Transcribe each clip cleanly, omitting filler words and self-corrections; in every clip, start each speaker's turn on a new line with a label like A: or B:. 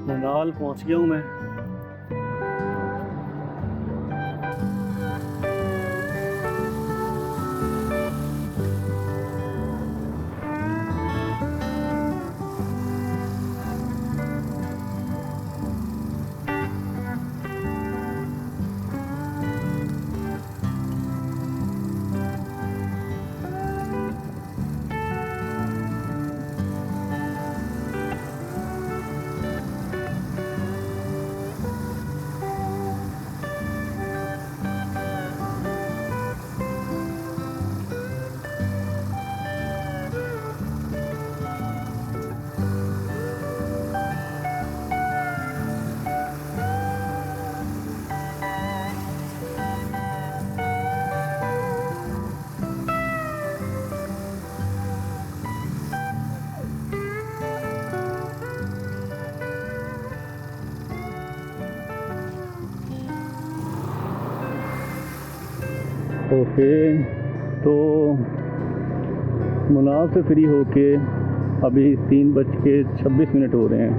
A: मनाल पहुंच गया हूँ मैं। ओके, तो मनाल से फ्री होके अभी 3:26 हो रहे हैं।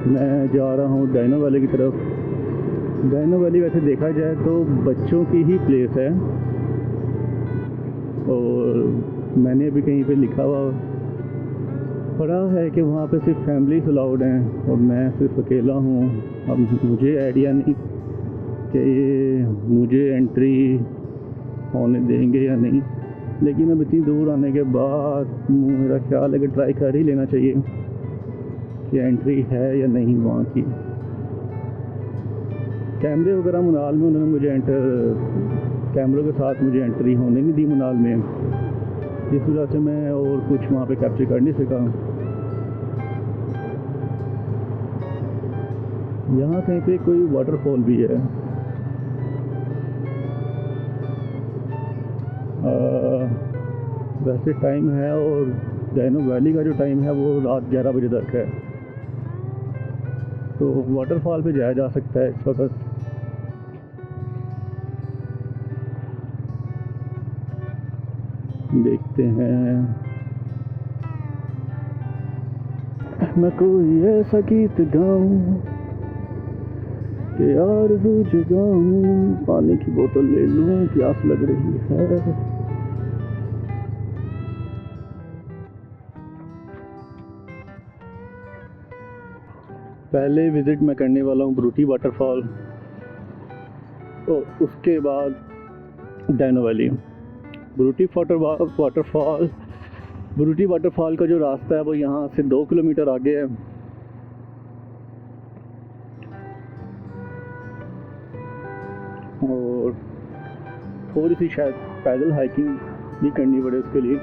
A: मैं जा रहा हूँ डायनो वैली की तरफ। डायनो वैली वैसे देखा जाए तो बच्चों की ही प्लेस है, और मैंने अभी कहीं पे लिखा हुआ पढ़ा है कि वहाँ पे सिर्फ फैमिलीज अलाउड हैं और मैं सिर्फ अकेला हूँ। अब मुझे आइडिया नहीं कि ये मुझे एंट्री होने देंगे या नहीं, लेकिन अब इतनी दूर आने के बाद मेरा ख्याल है कि ट्राई कर ही लेना चाहिए कि एंट्री है या नहीं वहाँ की। कैमरे वगैरह मनाल में उन्होंने मुझे कैमरों के साथ मुझे एंट्री होने नहीं दी मनाल में, जिस वजह से मैं और कुछ वहाँ पे कैप्चर कर नहीं सका। यहाँ कहीं पे कोई वाटरफॉल भी है। वैसे टाइम है, और डायनो वैली का जो टाइम है वो रात 11 बजे तक है, तो वाटरफॉल पे जाया जा सकता है इस वक्त। देखते हैं। मैं कोई ऐसा गीत गाऊं कि आरज़ू जगाऊं, पानी की बोतल ले लूं, प्यास लग रही है। पहले विज़िट मैं करने वाला हूँ ब्रूटी वाटरफॉल, और उसके बाद डायनो वैली। ब्रूटी वाटरफॉल का जो रास्ता है वो यहाँ से 2 किलोमीटर आगे है, और थोड़ी सी शायद पैदल हाइकिंग भी करनी पड़े उसके लिए।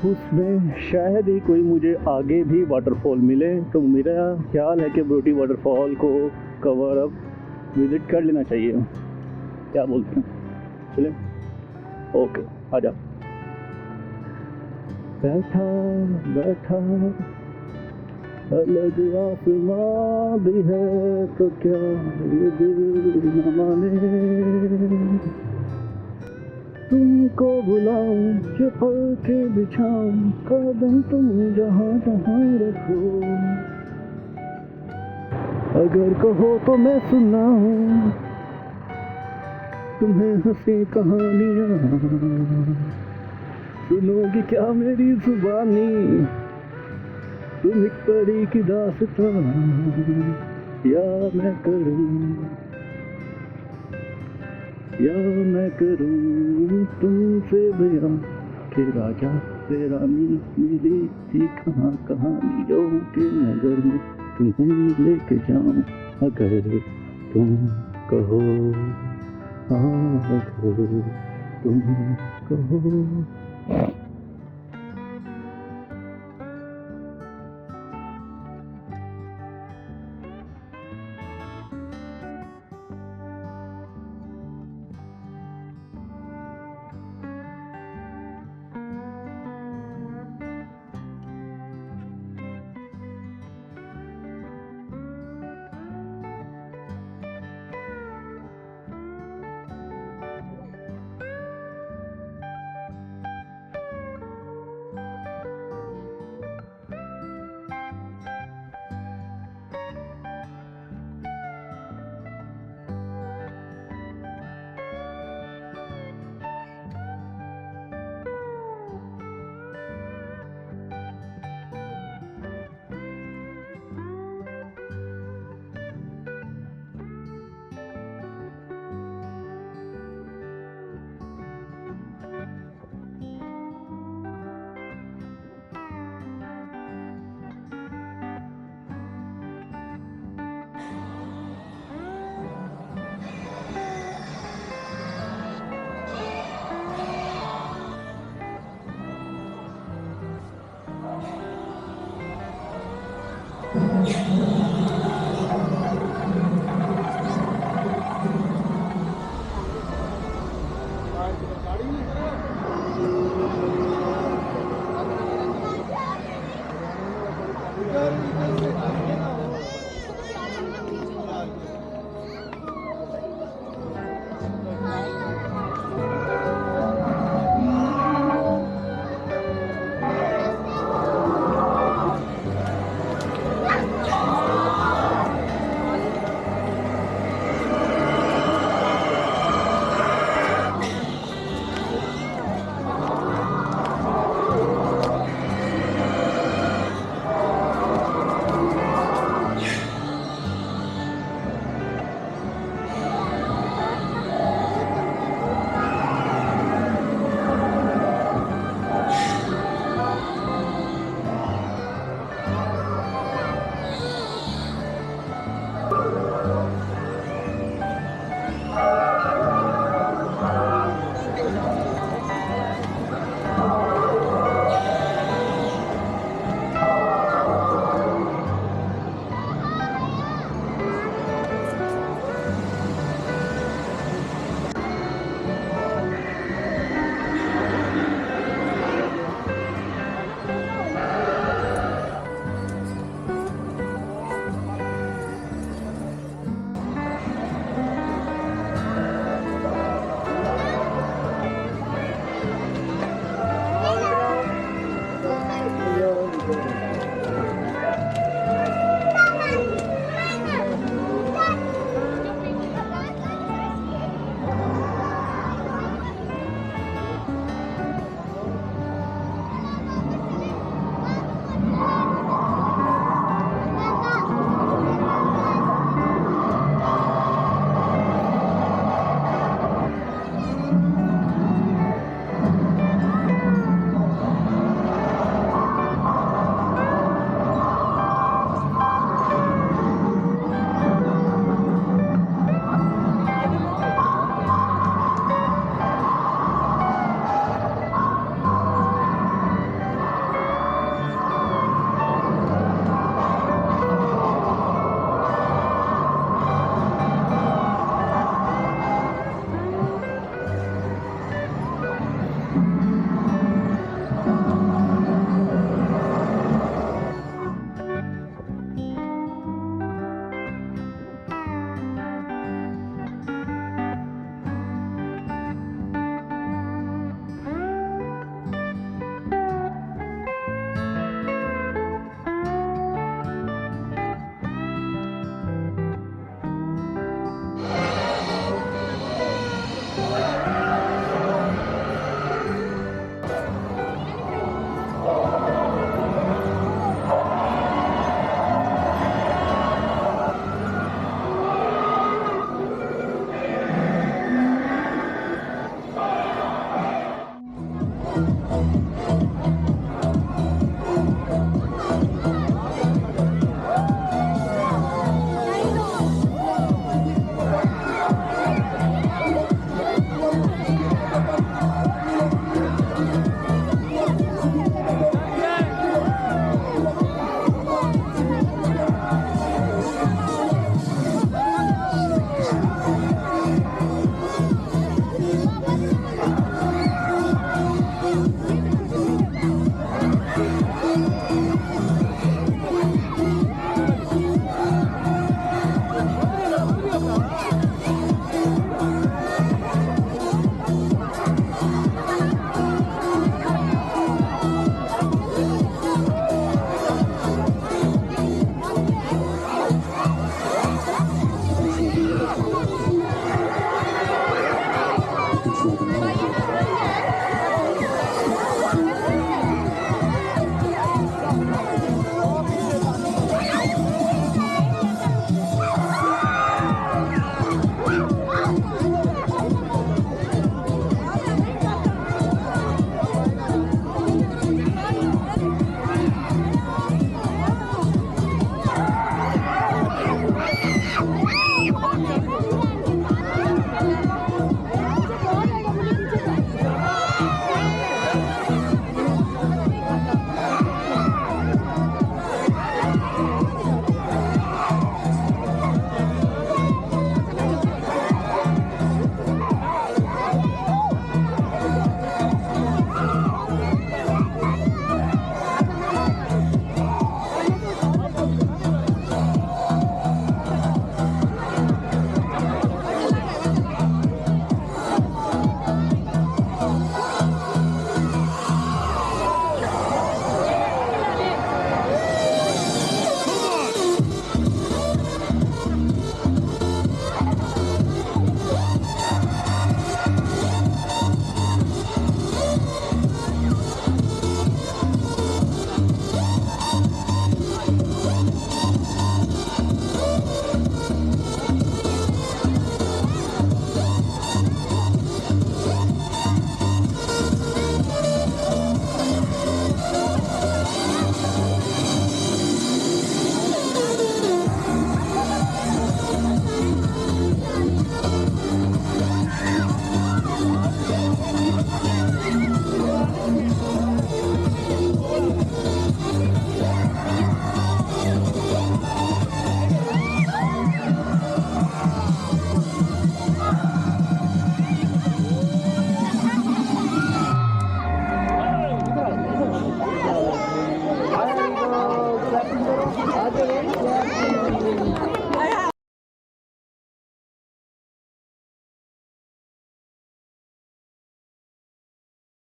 A: उसमें शायद ही कोई मुझे आगे भी वाटरफॉल मिले, तो मेरा ख्याल है कि ब्रूटी वाटरफॉल को कवर अप विज़िट कर लेना चाहिए। क्या बोलते हैं? चलें, ओके, आ जा। बैठा बैठा अलग आसमां भी है, तो क्या ये दिल न माने। तुमको बुलाऊं कि पलके बिछाऊं, कदम तुम जहाँ जहाँ रखो। अगर कहो तो मैं सुनाऊं तुम्हें हंसी कहानियाँ, सुनोगी क्या मेरी जुबानी, तुम एक परी की दास्तां, या मैं करूं तुमसे बयां कि राजा से रानी मिली थी कहाँ कहानियों के नगर में, तुम्हें लेके जाऊं अगर तुम कहो, हाँ अगर तुम कहो।